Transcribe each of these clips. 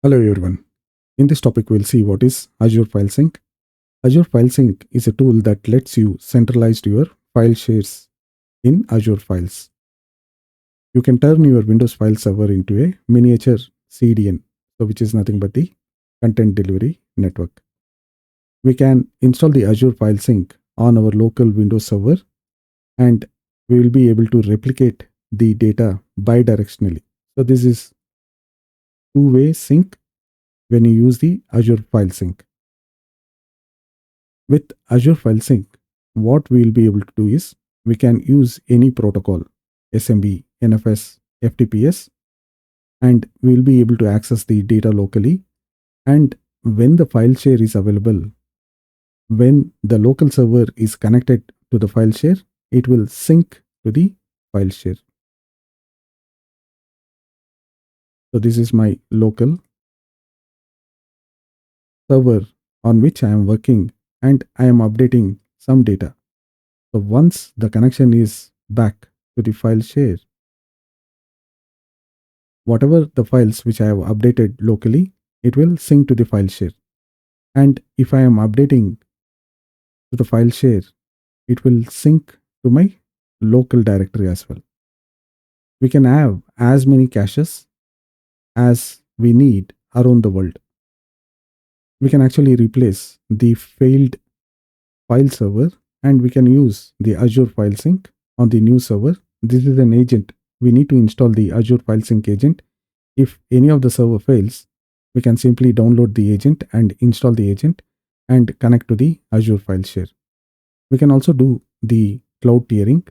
Hello everyone. In this topic, we'll see what is Azure File Sync. Azure File Sync is a tool that lets you centralize your file shares in Azure Files. You can turn your Windows file server into a miniature CDN, which is nothing but the content delivery network. We can install the Azure File Sync on our local Windows server, and we will be able to replicate the data bidirectionally. So this is two-way sync when you use the Azure File Sync. With Azure File Sync, what we will be able to do is we can use any protocol, SMB, NFS, FTPS, and we will be able to access the data locally. And when the file share is available, when the local server is connected to the file share, it will sync to the file share. So this is my local server on which I am working, and I am updating some data. So once the connection is back to the file share, whatever the files which I have updated locally, it will sync to the file share. And if I am updating to the file share, it will sync to my local directory as well. We can have as many caches as we need around the world. We can actually replace the failed file server, and we can use the Azure File Sync on the new server. This is an agent. We need to install the Azure File Sync agent. If any of the server fails, we can simply download the agent and install the agent and connect to the Azure file share. We can also do the cloud tiering.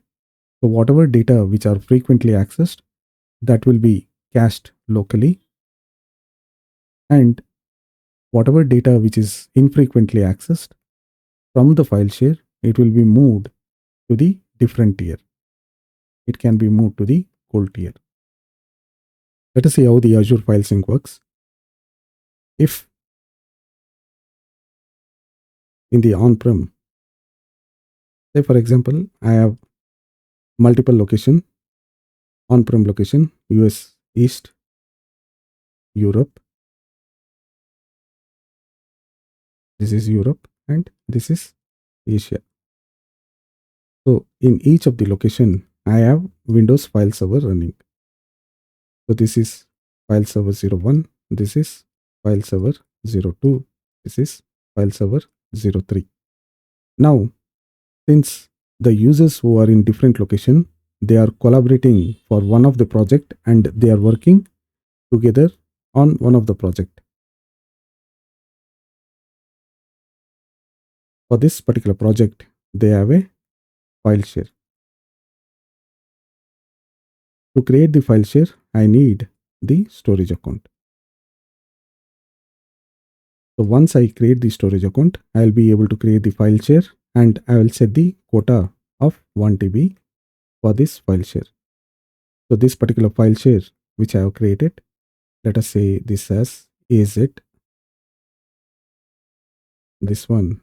So whatever data which are frequently accessed, that will be cached locally. And whatever data which is infrequently accessed from the file share, it will be moved to the different tier. It can be moved to the cold tier. Let us see how the Azure File Sync works. If in the on-prem, say for example, I have multiple location, on-prem location, US East, Europe. This is Europe and this is Asia. So in each of the location, I have Windows file server running. So this is file server 01, this is file server 02, this is file server 03. Now, since the users who are in different location, they are collaborating for one of the project and they are working together on one of the project. For this particular project, they have a file share. To create the file share, I need the storage account. So once I create the storage account, I'll be able to create the file share and I will set the quota of 1 TB for this file share. So this particular file share which I have created, let us say this as AZ. This one,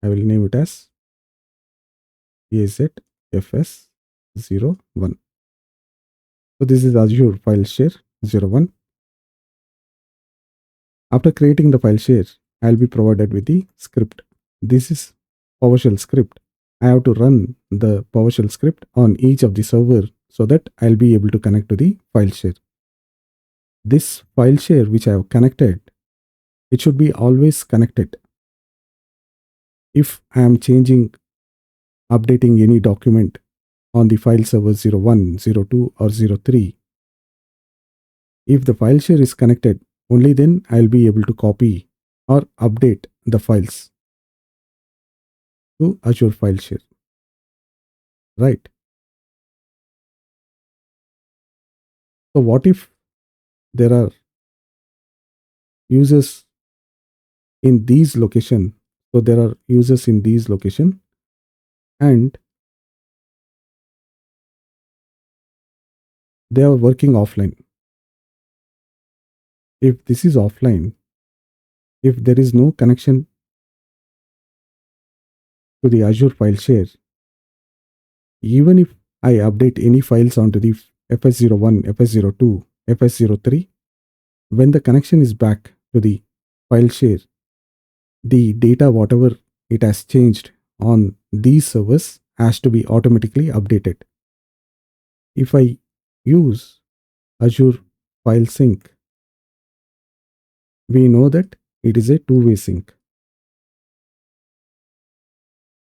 I will name it as AZFS01. So this is Azure file share 01. After creating the file share, I'll be provided with the script. This is PowerShell script. I have to run the PowerShell script on each of the server so that I'll be able to connect to the file share. This file share which I have connected, it should be always connected. If I am updating any document on the file server 01, 02 or 03, if the file share is connected, only then I'll be able to copy or update the files to Azure file share. Right. So what if there are users in these location? So there are users in these location and they are working offline. If this is offline, if there is no connection to the Azure file share, even if I update any files onto the FS01, FS02, FS03, when the connection is back to the file share, the data, whatever it has changed on these servers, has to be automatically updated. If I use Azure File Sync, we know that it is a two-way sync.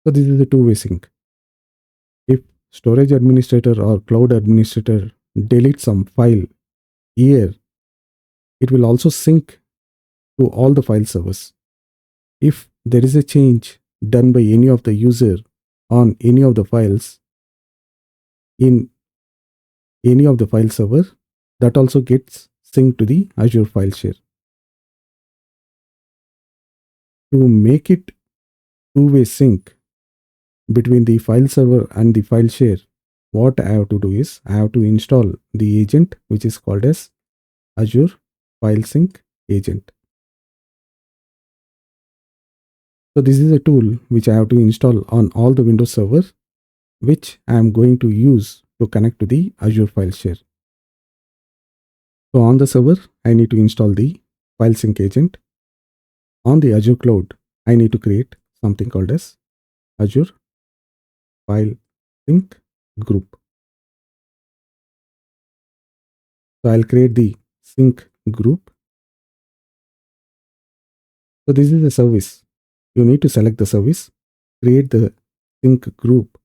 So this is a two-way sync. If storage administrator or cloud administrator deletes some file here, it will also sync to all the file servers. If there is a change done by any of the user on any of the files in any of the file server, that also gets synced to the Azure file share. To make it two-way sync between the file server and the file share, what I have to do is I have to install the agent which is called as Azure File Sync Agent. So this is a tool which I have to install on all the Windows servers, which I am going to use to connect to the Azure file share. So on the server, I need to install the File Sync Agent. On the Azure cloud, I need to create something called as Azure File Sync Group. So I'll create the sync group. So this is the service. You need to select the service, create the sync group.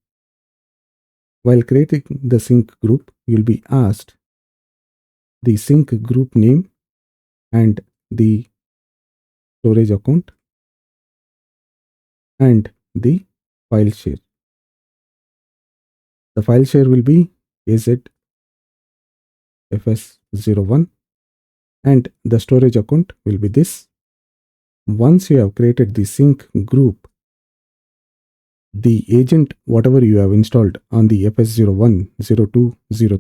While creating the sync group, you'll be asked the sync group name and the storage account and the file share. The file share will be AZFS01 and the storage account will be this. Once you have created the sync group, the agent, whatever you have installed on the FS01, 02,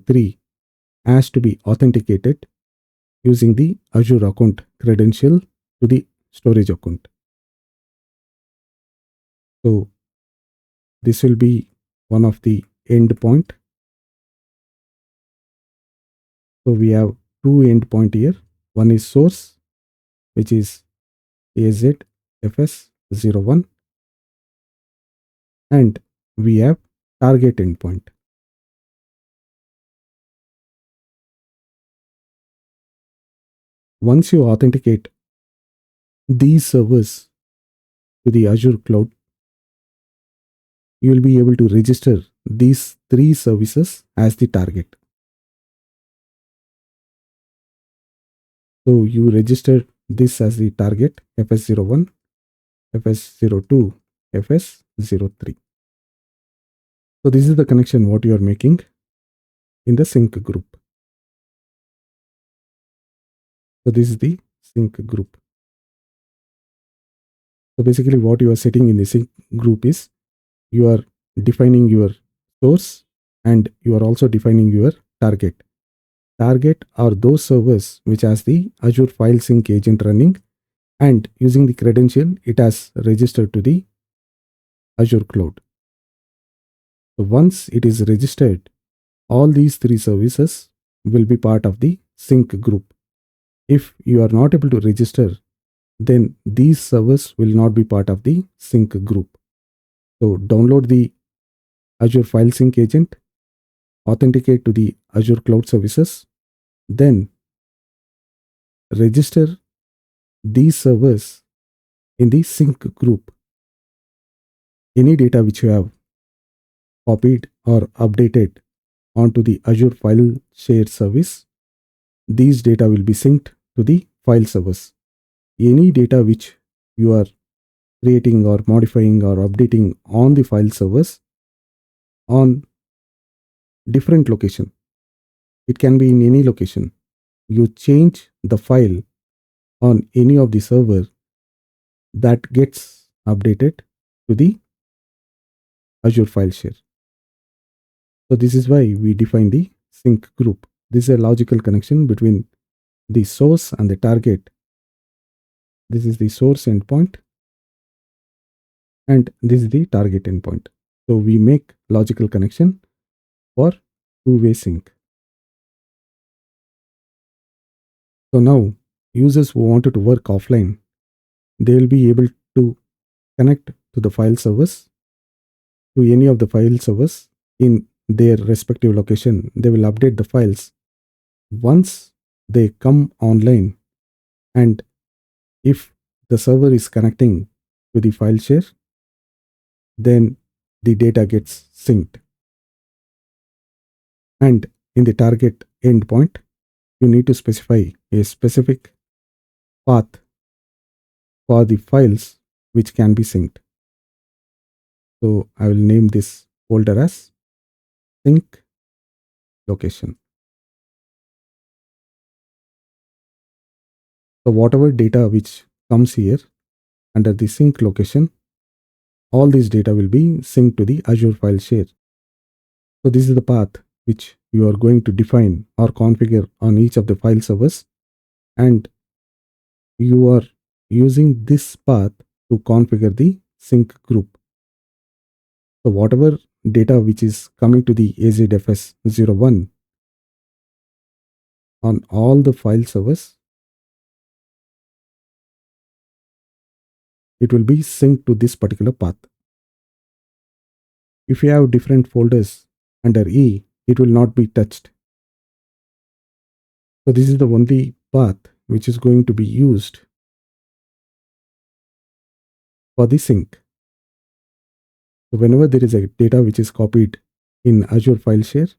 03 has to be authenticated using the Azure account credential to the storage account. So this will be one of the endpoint. So we have two endpoint here. One is source, which is AZFS01, and we have target endpoint. Once you authenticate these servers to the Azure cloud, you will be able to register these three services as the target. So you register this as the target, FS01, FS02, FS03. So this is the connection what you are making in the sync group. So this is the sync group. So basically what you are setting in the sync group is you are defining your source and you are also defining your target. Target are those servers which has the Azure File Sync agent running, and using the credential it has registered to the Azure cloud. So once it is registered, all these three services will be part of the sync group. If you are not able to register, then these servers will not be part of the sync group. So download the Azure File Sync agent, authenticate to the Azure cloud services, then register these servers in the sync group. Any data which you have copied or updated onto the Azure File Share service, these data will be synced to the file servers. Any data which you are creating or modifying or updating on the file servers on different location, it can be in any location. You change the file on any of the server, that gets updated to the Azure file share. So this is why we define the sync group. This is a logical connection between the source and the target. This is the source endpoint and this is the target endpoint. So we make logical connection for two-way sync. So now users who wanted to work offline, they will be able to connect to the file servers, to any of the file servers in their respective location. They will update the files once they come online, and if the server is connecting to the file share, then the data gets synced. And in the target endpoint, you need to specify a specific path for the files which can be synced. So I will name this folder as sync location. So whatever data which comes here under the sync location, all these data will be synced to the Azure file share. So this is the path which you are going to define or configure on each of the file servers, and you are using this path to configure the sync group. So whatever data which is coming to the AZFS01 on all the file servers, it will be synced to this particular path. If you have different folders under E, it will not be touched. So this is the only path which is going to be used for the sync. So whenever there is a data which is copied in Azure file share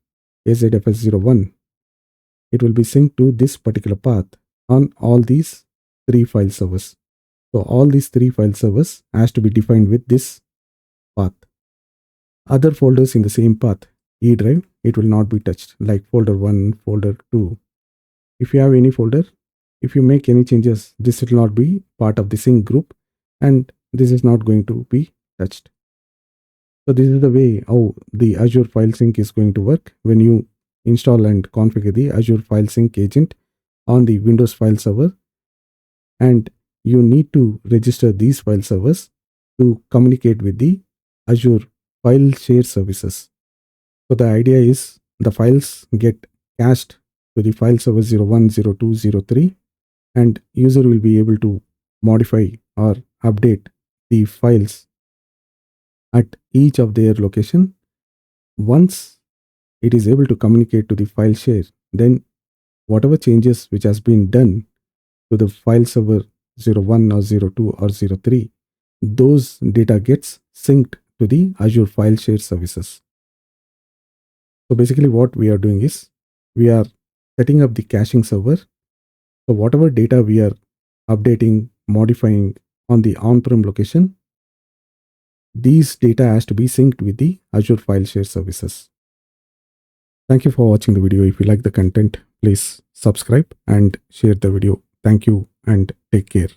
AZFS01, it will be synced to this particular path on all these three file servers. So all these three file servers has to be defined with this path. Other folders in the same path, E drive, it will not be touched, like folder 1, folder 2. If you have any folder, if you make any changes, this will not be part of the sync group, and this is not going to be touched. So this is the way how the Azure File Sync is going to work when you install and configure the Azure File Sync agent on the Windows file server, and you need to register these file servers to communicate with the Azure File Share Services. So the idea is the files get cached to the file server 01, 02, 03, and user will be able to modify or update the files at each of their location. Once it is able to communicate to the file share, then whatever changes which has been done to the file server 01 or 02 or 03, those data gets synced to the Azure File Share Services. So basically what we are doing is we are setting up the caching server. So whatever data we are updating, modifying on the on-prem location, these data has to be synced with the Azure File Share Services. Thank you for watching the video. If you like the content, please subscribe and share the video. Thank you and take care.